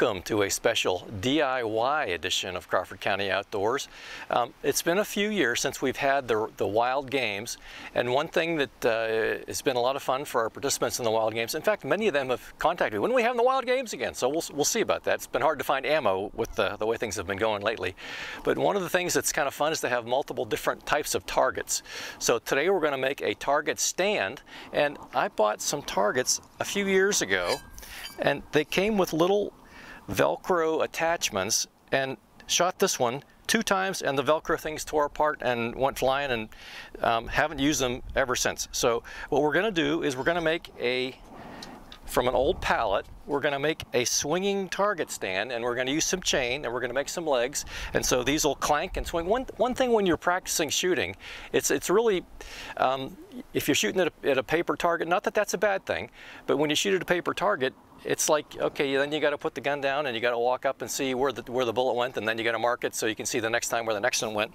Welcome to a special DIY edition of Crawford County Outdoors. It's been a few years since we've had the wild games, and one thing that has been a lot of fun for our participants in the wild games, in fact many of them have contacted me, when are we having the wild games again? So we'll see about that. It's been hard to find ammo with the way things have been going lately. But one of the things that's kind of fun is to have multiple different types of targets. So today we're going to make a target stand, and I bought some targets a few years ago, and they came with little Velcro attachments, and shot this one 2 times and the Velcro things tore apart and went flying, and haven't used them ever since. So what we're going to do is we're going to make from an old pallet, we're going to make a swinging target stand, and we're going to use some chain, and we're going to make some legs, and so these will clank and swing. One thing when you're practicing shooting, it's really, if you're shooting at a paper target, not that that's a bad thing, but when you shoot at a paper target, it's like, okay, then you got to put the gun down and you got to walk up and see where the bullet went, and then you got to mark it so you can see the next time where the next one went.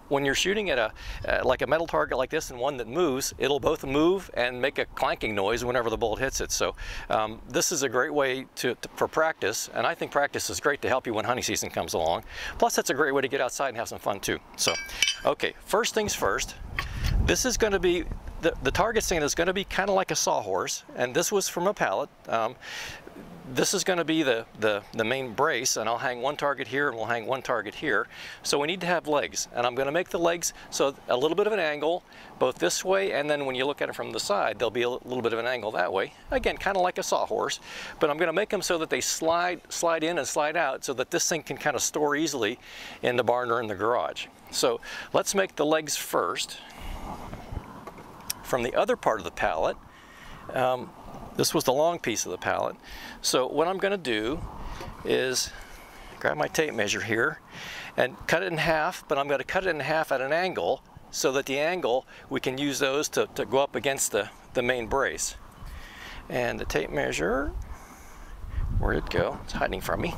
When you're shooting at like a metal target like this and one that moves, it'll both move and make a clanking noise whenever the bullet hits it. So this is a great way for practice, and I think practice is great to help you when hunting season comes along. Plus, it's a great way to get outside and have some fun too. So, okay, first things first. This is going to be the target stand is going to be kind of like a sawhorse, and this was from a pallet. This is going to be the main brace, and I'll hang one target here and we'll hang one target here. So we need to have legs, and I'm going to make the legs so a little bit of an angle both this way, and then when you look at it from the side there'll be a little bit of an angle that way. Again, kind of like a sawhorse, but I'm going to make them so that they slide in and slide out so that this thing can kind of store easily in the barn or in the garage. So let's make the legs first. From the other part of the pallet, this was the long piece of the pallet. So what I'm going to do is grab my tape measure here and cut it in half, but I'm going to cut it in half at an angle so that the angle, we can use those to go up against the main brace. And the tape measure, where'd it go? It's hiding from me.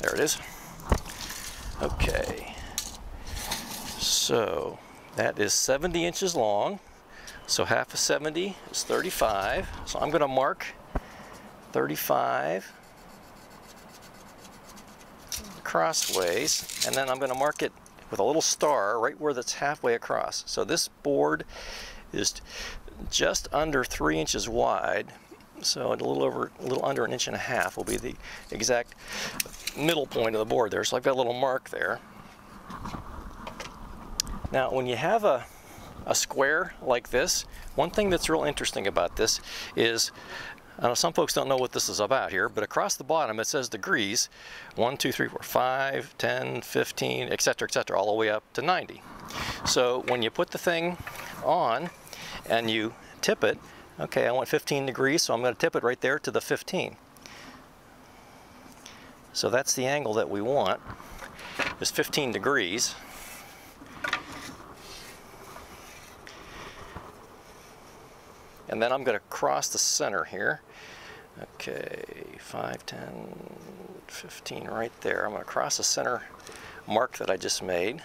There it is. Okay, so that is 70 inches long, so half of 70 is 35, so I'm going to mark 35 crossways, and then I'm going to mark it with a little star right where that's halfway across. So this board is just under 3 inches wide, so a little under 1.5 inches will be the exact middle point of the board there. So I've got a little mark there. Now when you have a square like this, one thing that's real interesting about this is, I know some folks don't know what this is about here, but across the bottom it says degrees, 1, 2, 3, 4, 5, 10, 15, etc., etc., all the way up to 90. So when you put the thing on and you tip it, okay, I want 15 degrees, so I'm going to tip it right there to the 15. So that's the angle that we want, is 15 degrees. And then I'm going to cross the center here. Okay, 5, 10, 15 right there. I'm going to cross the center mark that I just made.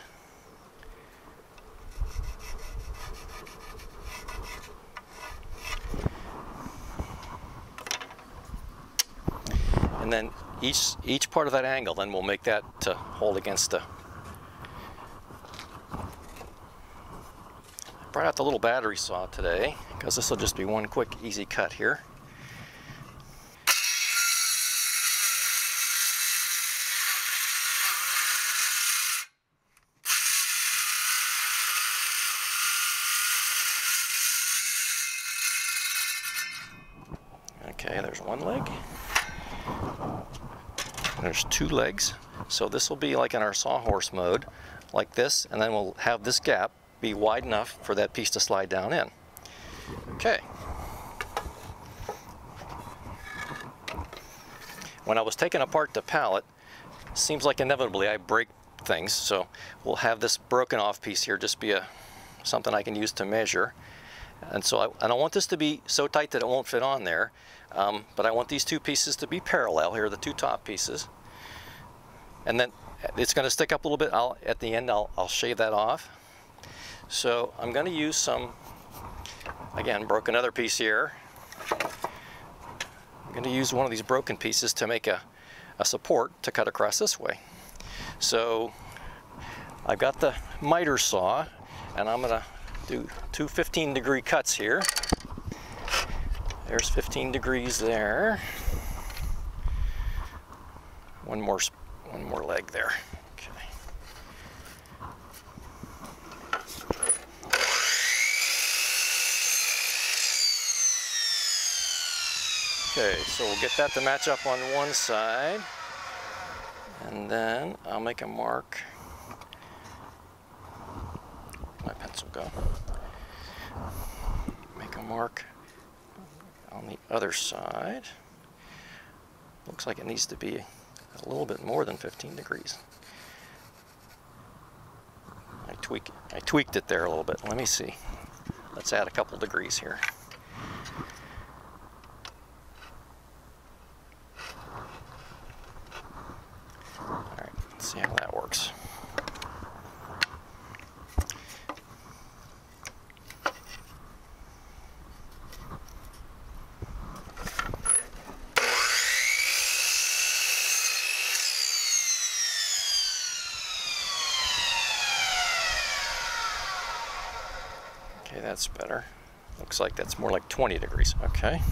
And then each part of that angle, then we'll make that to hold against the. I brought out the little battery saw today because this will just be one quick, easy cut here. Okay, there's one leg. There's 2 legs, so this will be like in our sawhorse mode, like this, and then we'll have this gap be wide enough for that piece to slide down in. Okay. When I was taking apart the pallet, it seems like inevitably I break things, so we'll have this broken off piece here just be something I can use to measure. And so I don't want this to be so tight that it won't fit on there, but I want these 2 pieces to be parallel here, the 2 top pieces. And then it's going to stick up a little bit. At the end I'll shave that off. So I'm going to use some Again, broke another piece here. I'm going to use one of these broken pieces to make a support to cut across this way. So I've got the miter saw, and I'm going to do two 15-degree cuts here. There's 15 degrees there. One more leg there. Okay, so we'll get that to match up on one side, and then I'll make a mark. My pencil go. Make a mark on the other side. Looks like it needs to be a little bit more than 15 degrees. I tweaked it there a little bit. Let me see. Let's add a couple degrees here. See how that works. Okay, that's better. Looks like that's more like 20 degrees. Okay.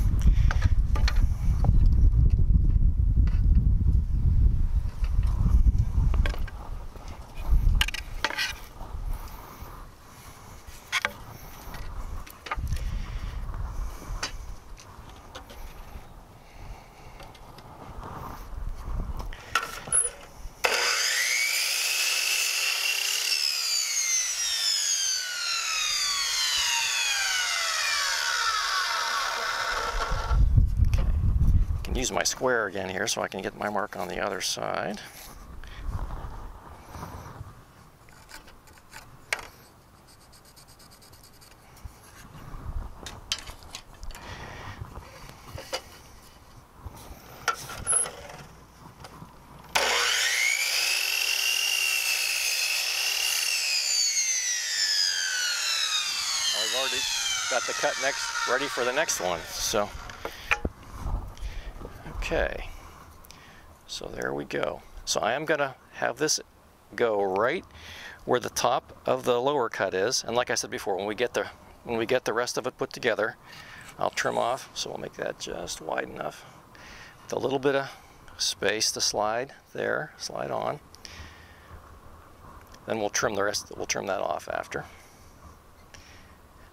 Use my square again here so I can get my mark on the other side. I've already got the cut ready for the next one, so. Okay, so there we go. So I am going to have this go right where the top of the lower cut is, and like I said before, when we get the rest of it put together, I'll trim off. So we'll make that just wide enough, with a little bit of space to slide there, slide on. Then we'll trim the rest. We'll trim that off after.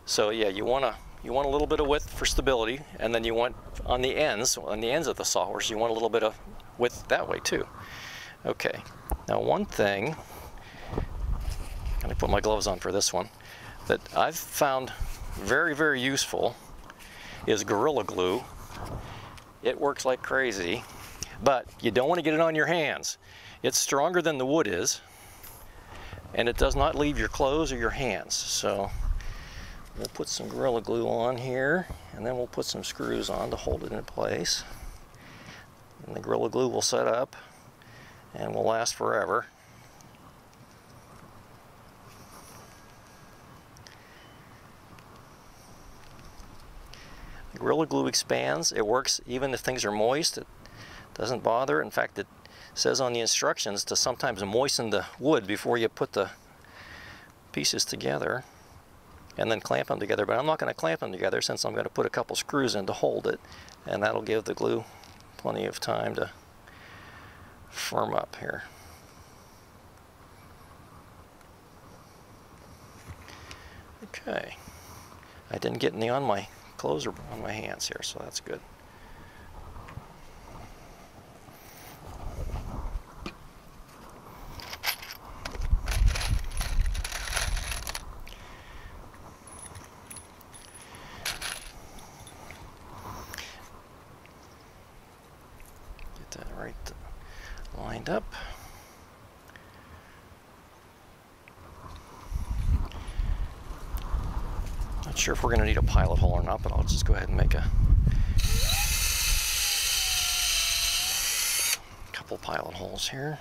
So yeah, you want a little bit of width for stability, and then you want on the ends of the sawhorse, you want a little bit of width that way too. Okay, now one thing, let me put my gloves on for this one, that I've found very, very useful is Gorilla Glue. It works like crazy, but you don't want to get it on your hands. It's stronger than the wood is, and it does not leave your clothes or your hands. So we'll put some Gorilla Glue on here, and then we'll put some screws on to hold it in place. And the Gorilla Glue will set up and will last forever. The Gorilla Glue expands. It works even if things are moist. It doesn't bother. In fact, it says on the instructions to sometimes moisten the wood before you put the pieces together, and then clamp them together, but I'm not going to clamp them together since I'm going to put a couple screws in to hold it, and that'll give the glue plenty of time to firm up here. Okay, I didn't get any on my clothes or on my hands here, so that's good. Lined up. Not sure if we're going to need a pilot hole or not, but I'll just go ahead and make a couple pilot holes here.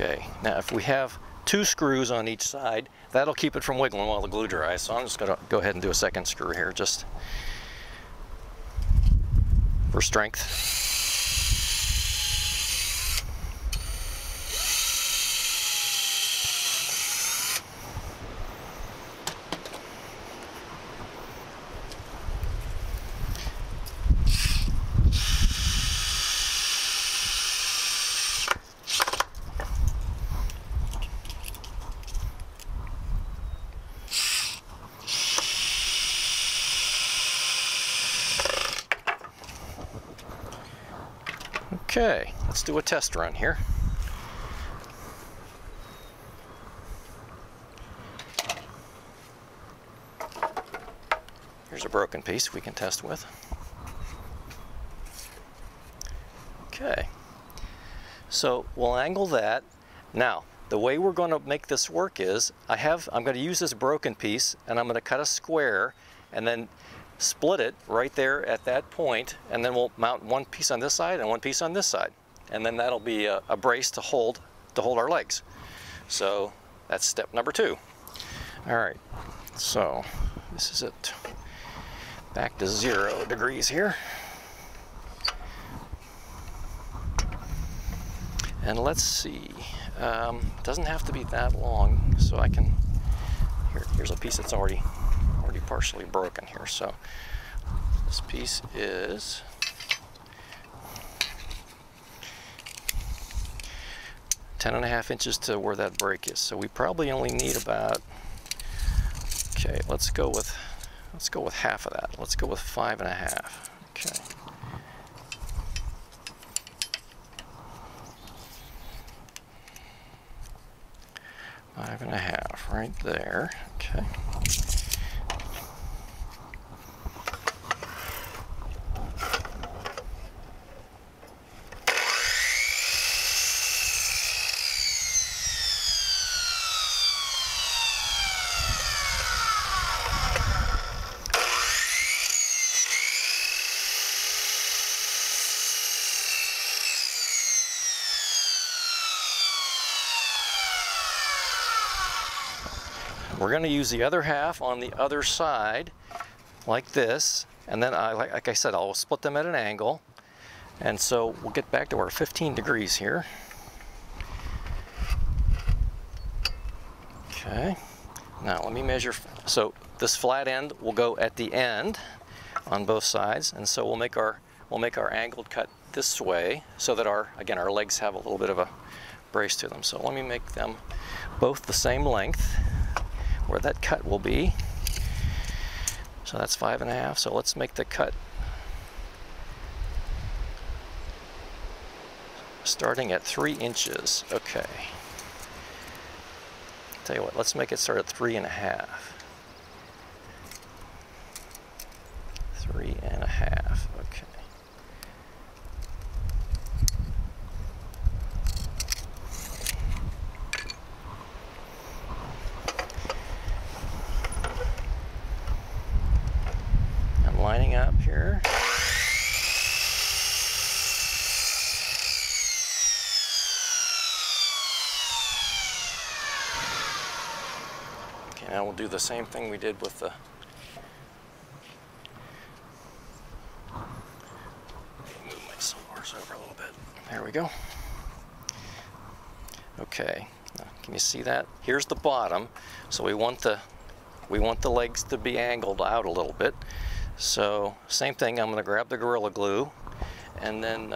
Okay, now if we have 2 screws on each side, that'll keep it from wiggling while the glue dries. So I'm just going to go ahead and do a second screw here, just for strength. Okay, let's do a test run here. Here's a broken piece we can test with. Okay, so we'll angle that. Now, the way we're going to make this work is, I'm going to use this broken piece and I'm going to cut a square and then split it right there at that point, and then we'll mount one piece on this side and one piece on this side, and then that'll be a brace to hold our legs. So that's step number 2. All right, so this is it. Back to 0 degrees here, and let's see. Doesn't have to be that long, so I can. Here's a piece that's already partially broken here. So this piece is 10.5 inches to where that break is. So we probably only need about, okay, let's go with half of that. Let's go with 5.5. Okay. Five and a half right there. Okay. We're going to use the other half on the other side like this, and then like I said, I'll split them at an angle, and so we'll get back to our 15 degrees here. Okay, now let me measure. So this flat end will go at the end on both sides, and so we'll make our angled cut this way so that our legs have a little bit of a brace to them. So let me make them both the same length where that cut will be. So that's 5.5. So let's make the cut starting at 3 inches. Okay. Tell you what, let's make it start at 3.5. 3.5. Okay. Lining up here. Okay, now we'll do the same thing we did with the move my scissors over a little bit. There we go. Okay, now, can you see that? Here's the bottom. So we want the legs to be angled out a little bit. So same thing, I'm going to grab the Gorilla Glue and then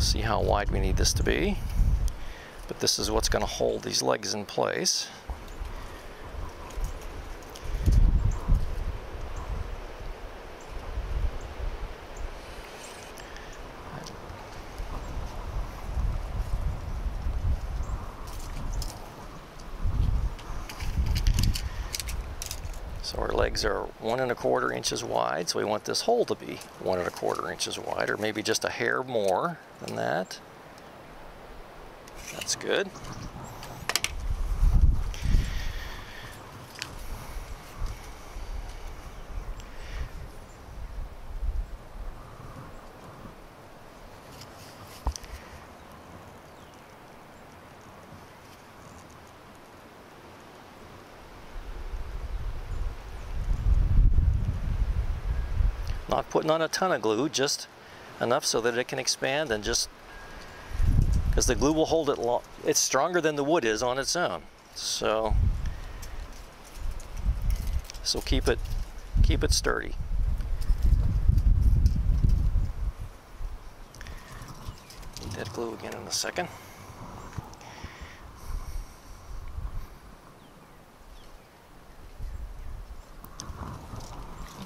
see how wide we need this to be. But this is what's going to hold these legs in place. So our legs are 1 1/4 inches wide, so we want this hole to be 1 1/4 inches wide, or maybe just a hair more than that. That's good. Not putting on a ton of glue, just enough so that it can expand, and just because the glue will hold it long. It's stronger than the wood is on its own. So keep it sturdy. Need that glue again in a second.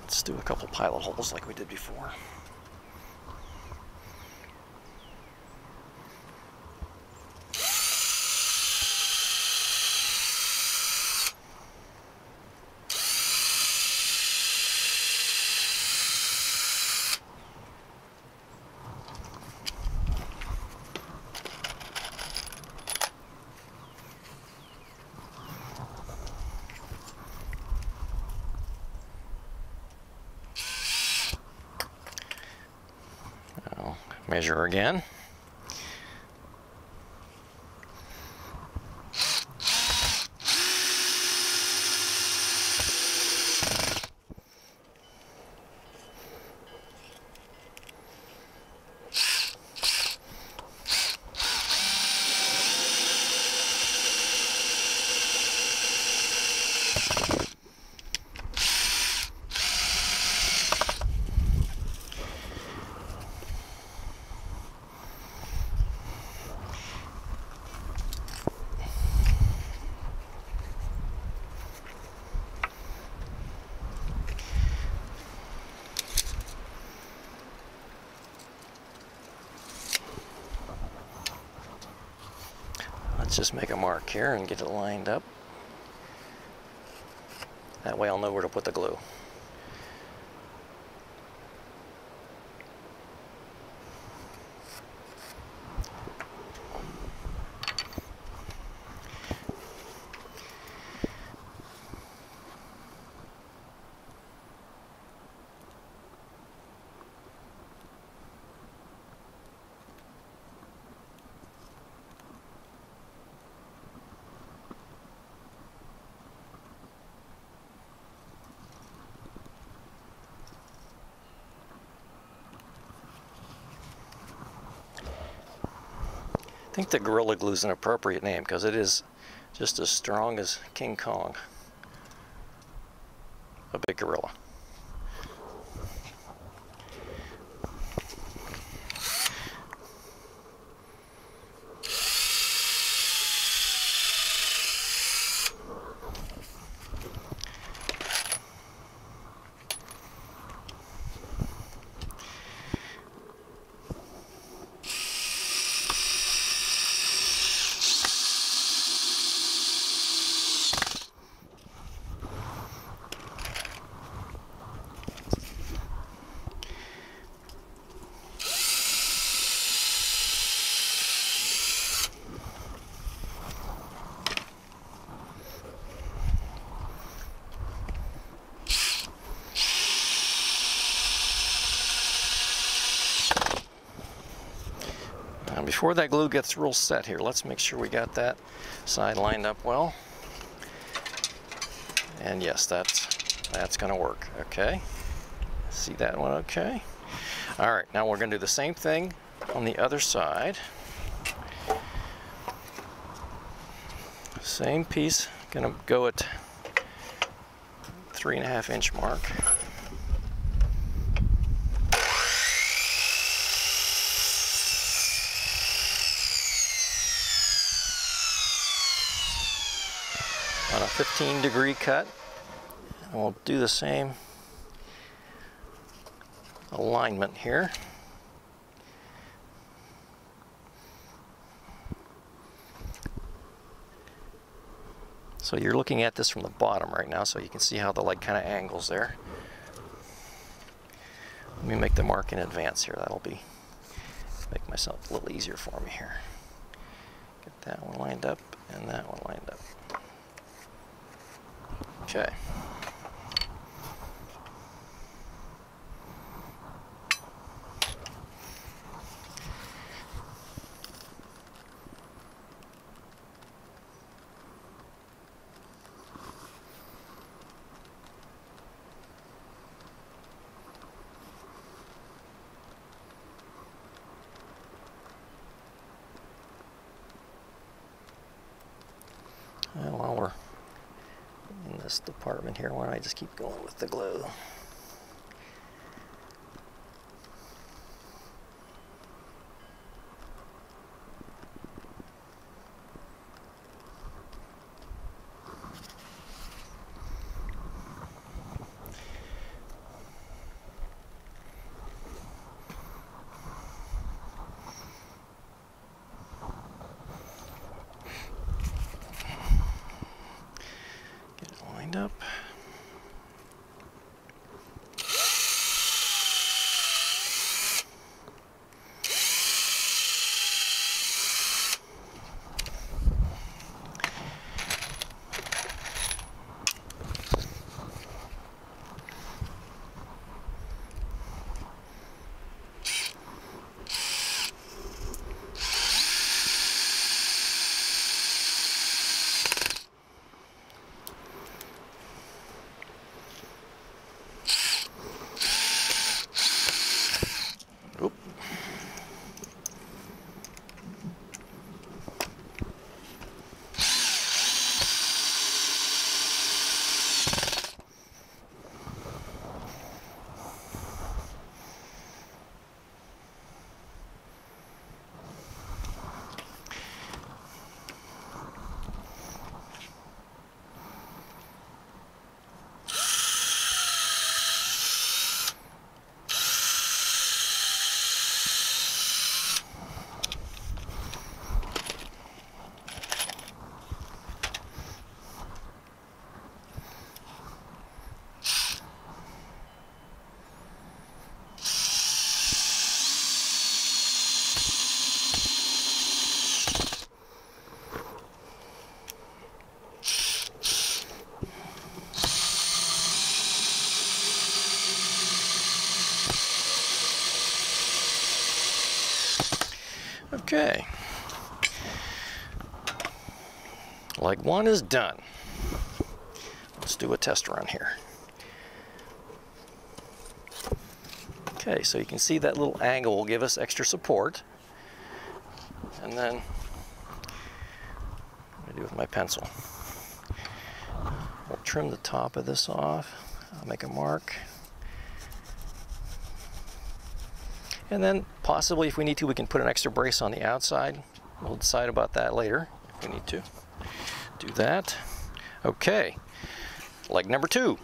Let's do a couple pilot holes like we did before. Measure again. Let's just make a mark here and get it lined up. That way I'll know where to put the glue. I think the Gorilla Glue is an appropriate name because it is just as strong as King Kong, a big gorilla. Before that glue gets real set here, let's make sure we got that side lined up well. And yes, that's going to work. Okay. See that one? Okay. All right, now we're going to do the same thing on the other side. Same piece, going to go at 3.5 inch mark. On a 15-degree cut, and we'll do the same alignment here. So you're looking at this from the bottom right now, so you can see how the light kind of angles there. Let me make the mark in advance here. That'll make myself a little easier for me here. Get that one lined up and that one lined up. Okay. this department here. Why don't I just keep going with the glue? Up. Okay, leg one is done. Let's do a test run here. Okay, so you can see that little angle will give us extra support. And then, what do I do with my pencil? We'll trim the top of this off. I'll make a mark. And then possibly if we need to, we can put an extra brace on the outside. We'll decide about that later if we need to do that. Okay, leg number two.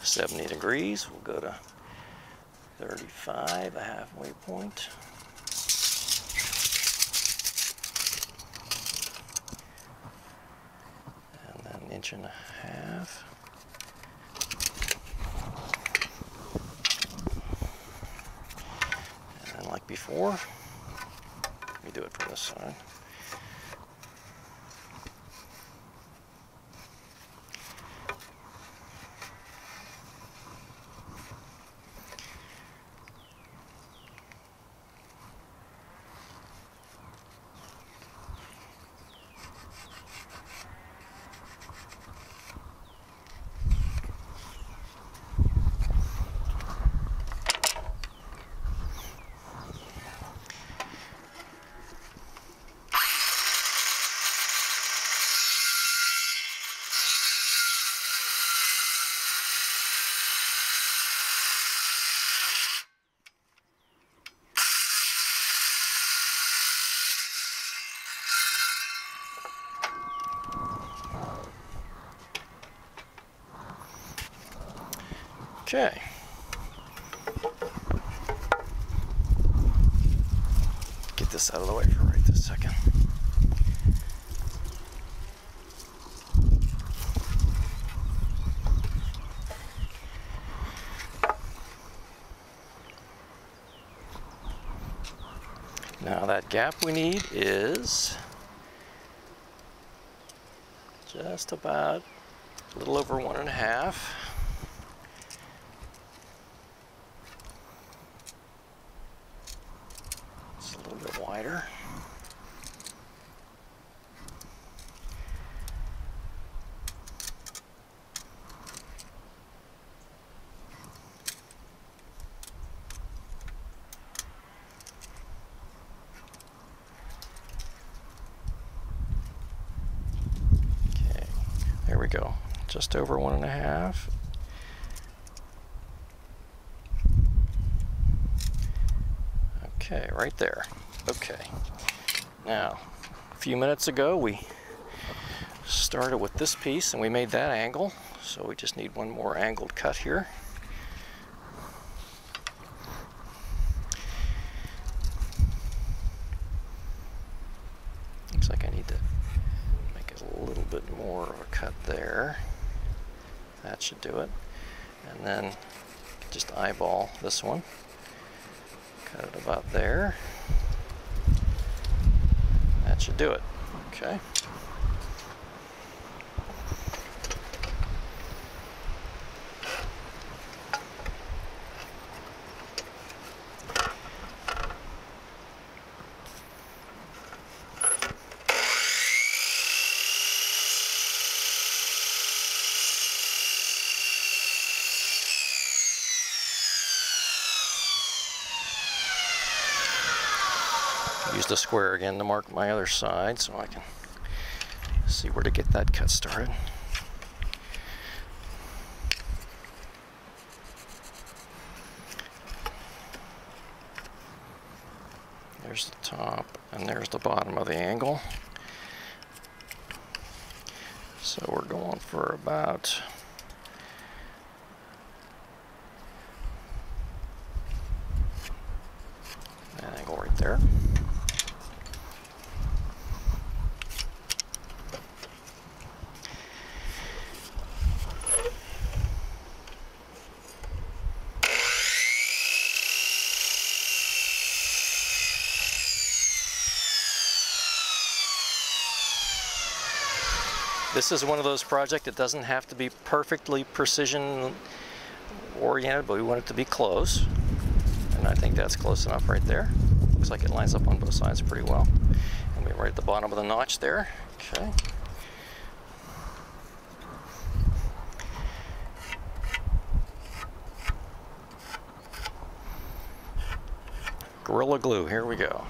$70 degrees, we'll go to 35, a halfway point. And then an inch and a half. And then like before, let me do it from this side. Okay. Get this out of the way for right this second. Now that gap we need is just about a little over 1.5. It's a little bit wider. go. Just over 1.5. Okay, right there. Okay. Now, a few minutes ago we started with this piece and we made that angle. So we just need one more angled cut here. Looks like I need to make it a little bit more of a cut there. That should do it. And then just eyeball this one. Cut it about there. That should do it. Okay. Use the square again to mark my other side so I can see where to get that cut started. There's the top and there's the bottom of the angle. So we're going for about that angle right there. This is one of those projects that doesn't have to be perfectly precision oriented, but we want it to be close. And I think that's close enough right there. Looks like it lines up on both sides pretty well. And we're right at the bottom of the notch there. Okay. Gorilla Glue, here we go.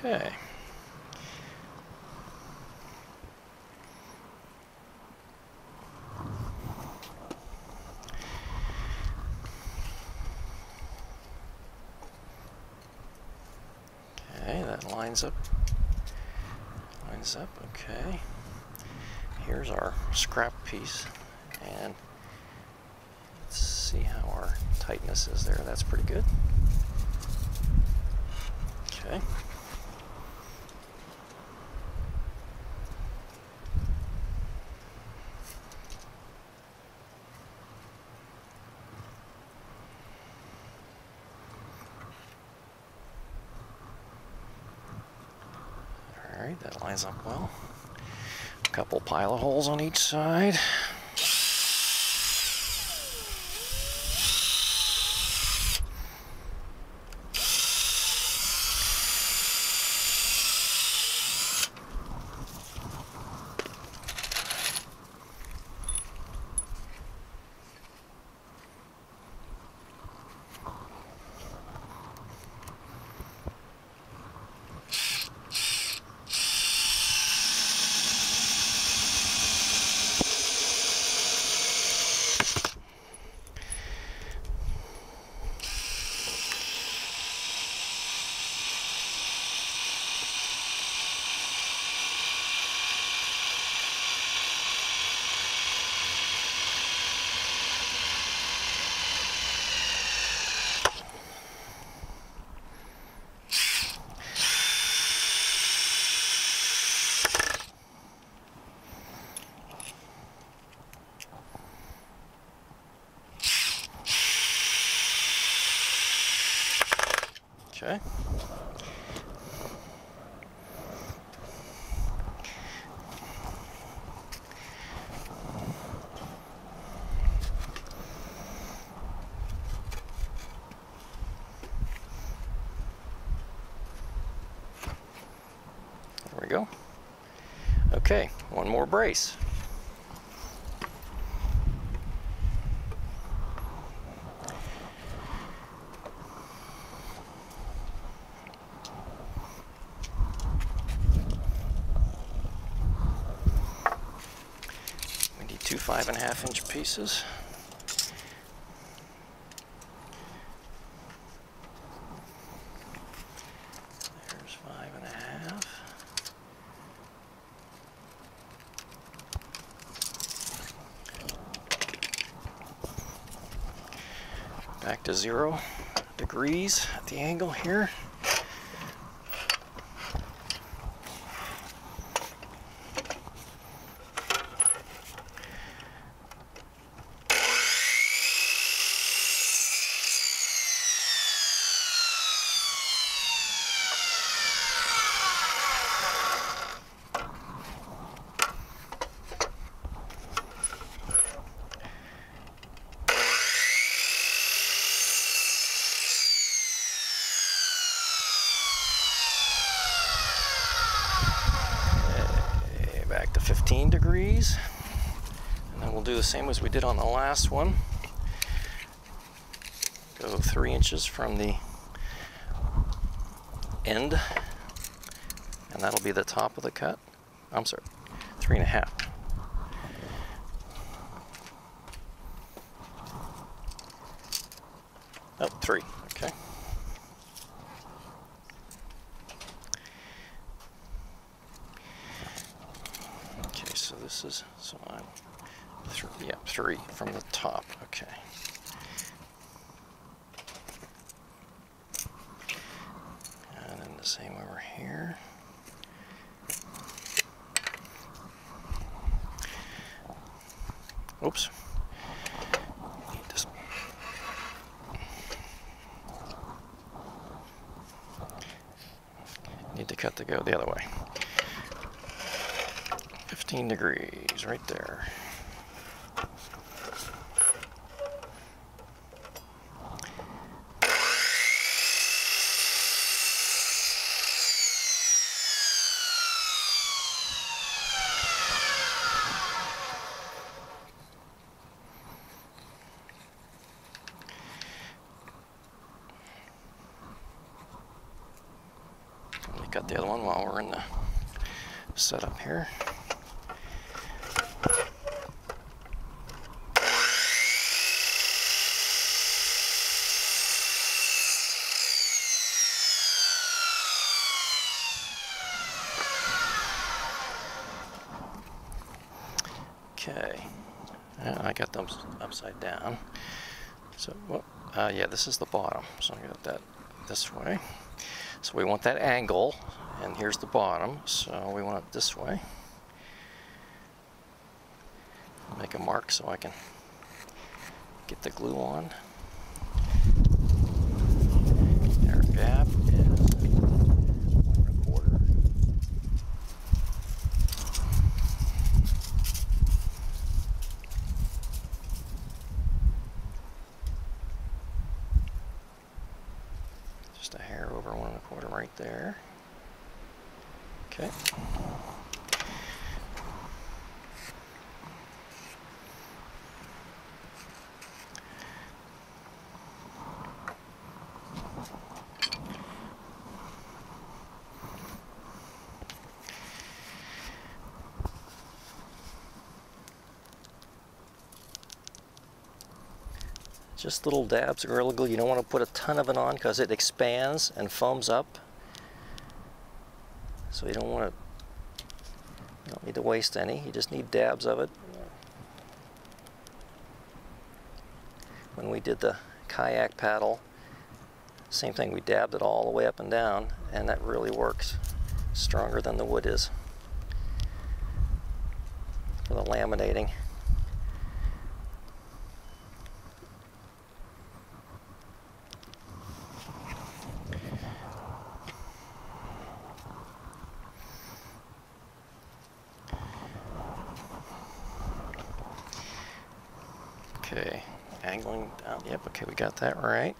Okay. Okay, that lines up. Lines up, okay. Here's our scrap piece, and let's see how our tightness is there. That's pretty good. Okay. Alright, that lines up well. A couple pilot holes on each side. Okay. There we go. Okay, one more brace. We need two 5.5-inch pieces. There's 5.5. Back to 0 degrees at the angle here. Back to 15 degrees, and then we'll do the same as we did on the last one. Go 3 inches from the end, and that'll be the top of the cut. I'm sorry, 3.5. Oh, 3, okay. So this is, so I'm 3 from the top, okay. And then the same over here. Oops. Need to cut to go the other way. 15 degrees right there. Let me cut the other one while we're in the setup here. Okay, I got them upside down. So, well, yeah, this is the bottom. So I got that this way. So we want that angle, and here's the bottom. So we want it this way. Make a mark so I can get the glue on. Our gap is 1.25. Just a hair over 1.25 right there. Okay. Just little dabs of Gorilla Glue. You don't want to put a ton of it on because it expands and foams up. So you don't need to waste any. You just need dabs of it. When we did the kayak paddle, same thing. We dabbed it all the way up and down, and that really works. Stronger than the wood is for the laminating. Okay, angling down. Yep, okay, we got that right.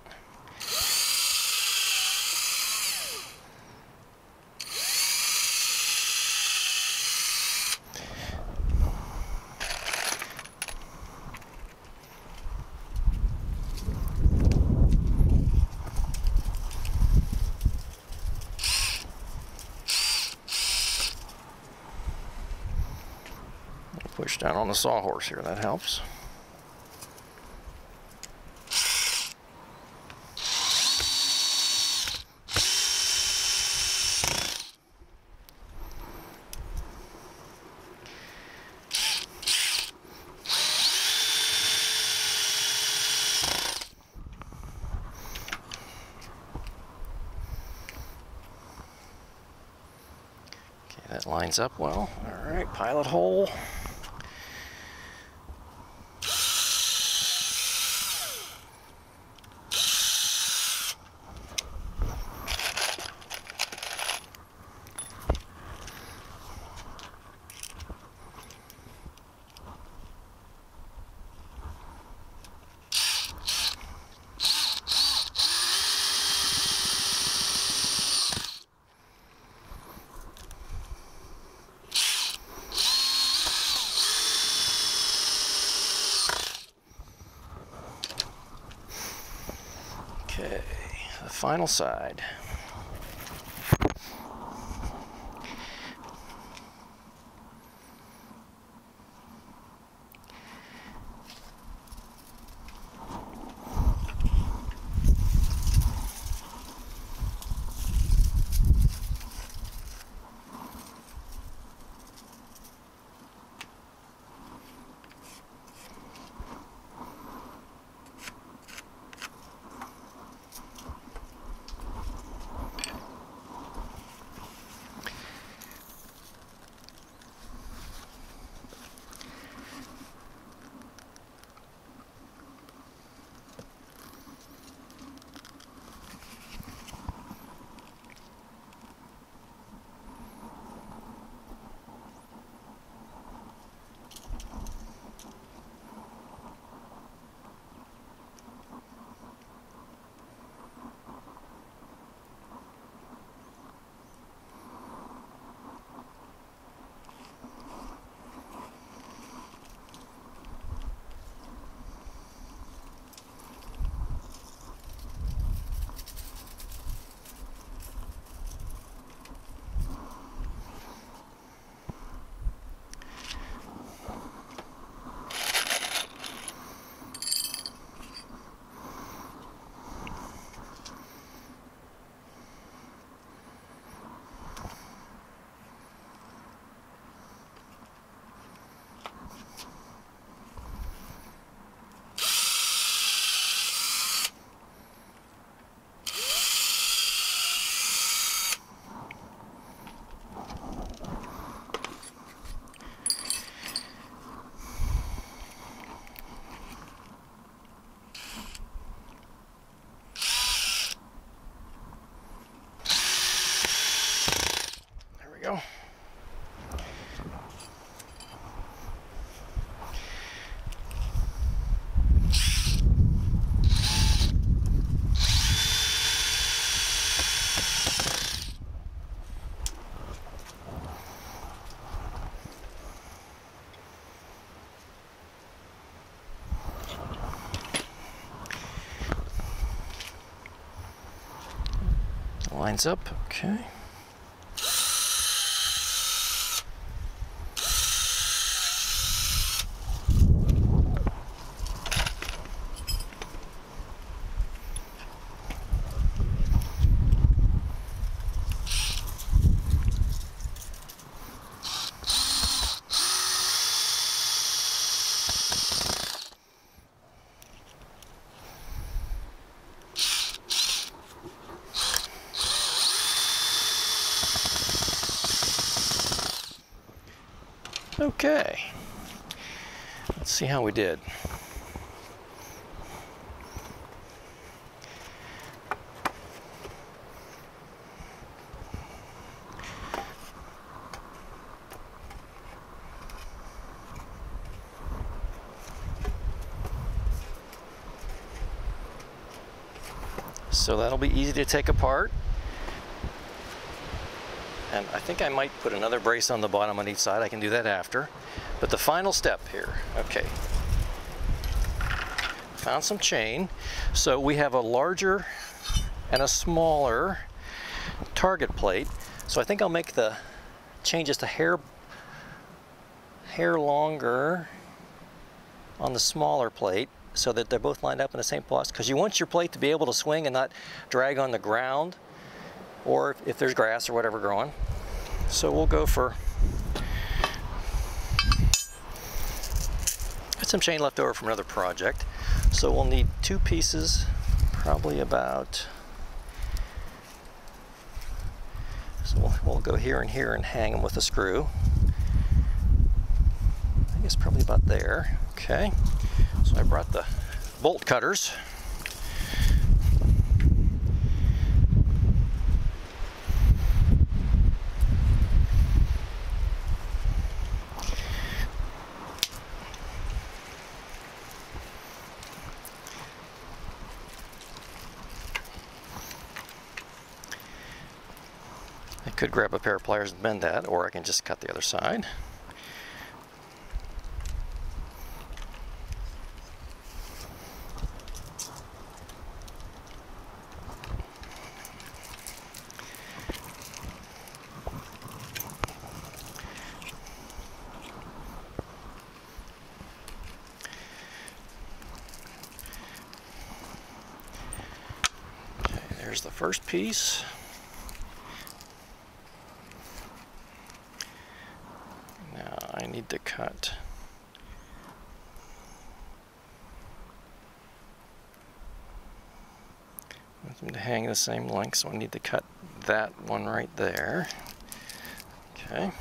Push down on the sawhorse here, that helps. Okay, that lines up well. All right, pilot hole. Okay, the final side. Go. Lines up, okay. Okay, let's see how we did. So that'll be easy to take apart. And I think I might put another brace on the bottom on each side. I can do that after. But the final step here, okay. Found some chain. So we have a larger and a smaller target plate. So I think I'll make the chain just a hair longer on the smaller plate so that they're both lined up in the same place, because you want your plate to be able to swing and not drag on the ground or if there's grass or whatever growing. So we'll go for, got some chain left over from another project, so we'll need 2 pieces, probably about, so we'll go here and here and hang them with a screw. I guess probably about there. Okay, so I brought the bolt cutters. I could grab a pair of pliers and bend that, or I can just cut the other side. Okay, there's the first piece. I need to cut I want them to hang the same length, so I need to cut that one right there. Okay.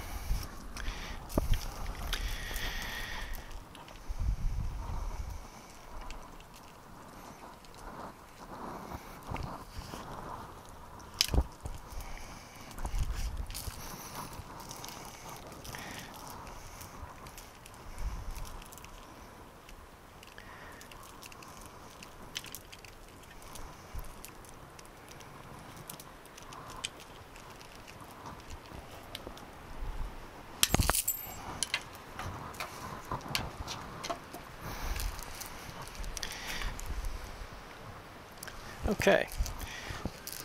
Okay,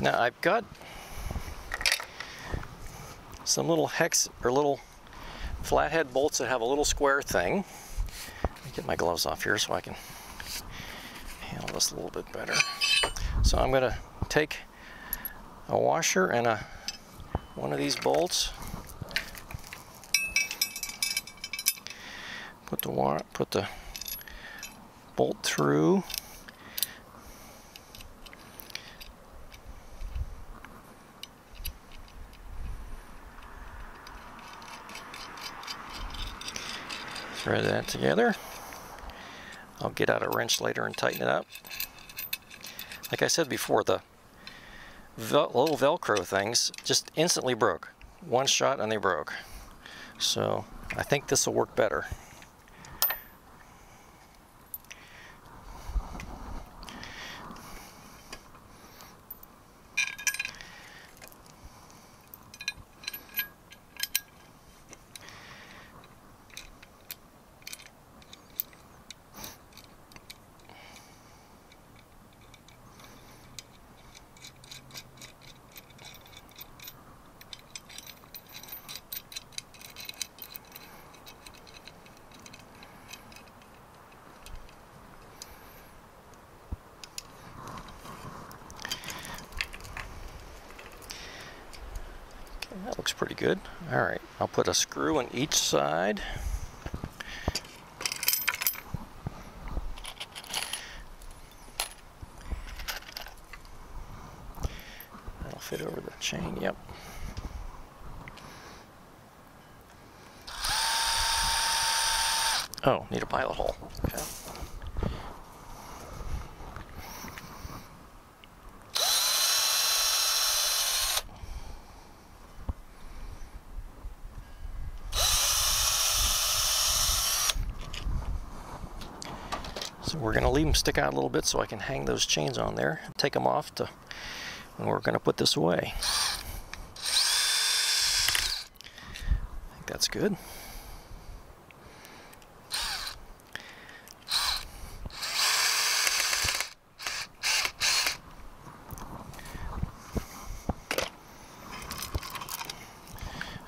now I've got some little hex or little flathead bolts that have a little square thing. Let me get my gloves off here so I can handle this a little bit better. So I'm going to take a washer and one of these bolts, put the bolt through. Thread that together. I'll get out a wrench later and tighten it up. Like I said before, the little Velcro things just instantly broke. One shot and they broke. So I think this will work better. That looks pretty good. All right, I'll put a screw on each side. That'll fit over the chain, yep. Oh, need a pilot hole. Okay. So we're going to leave them stick out a little bit so I can hang those chains on there, take them off to And we're going to put this away. I think that's good.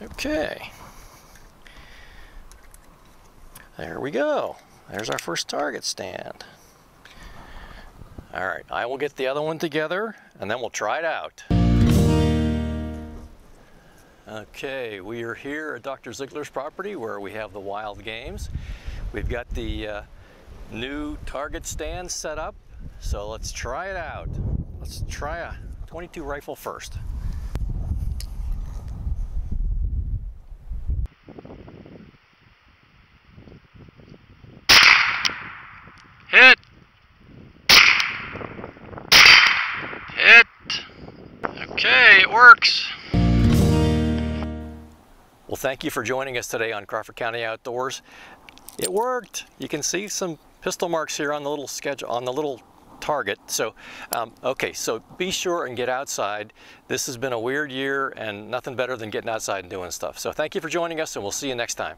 Okay. There we go. There's our first target stand. All right, I will get the other one together and then we'll try it out. Okay, we are here at Dr. Ziegler's property where we have the wild games. We've got the new target stand set up, so let's try it out. Let's try a 22 rifle first. Hit! Hit! Okay, it works. Well, thank you for joining us today on Crawford County Outdoors. It worked. You can see some pistol marks here on the little schedule, on the little target. So, okay, so be sure and get outside. This has been a weird year and nothing better than getting outside and doing stuff. So thank you for joining us and we'll see you next time.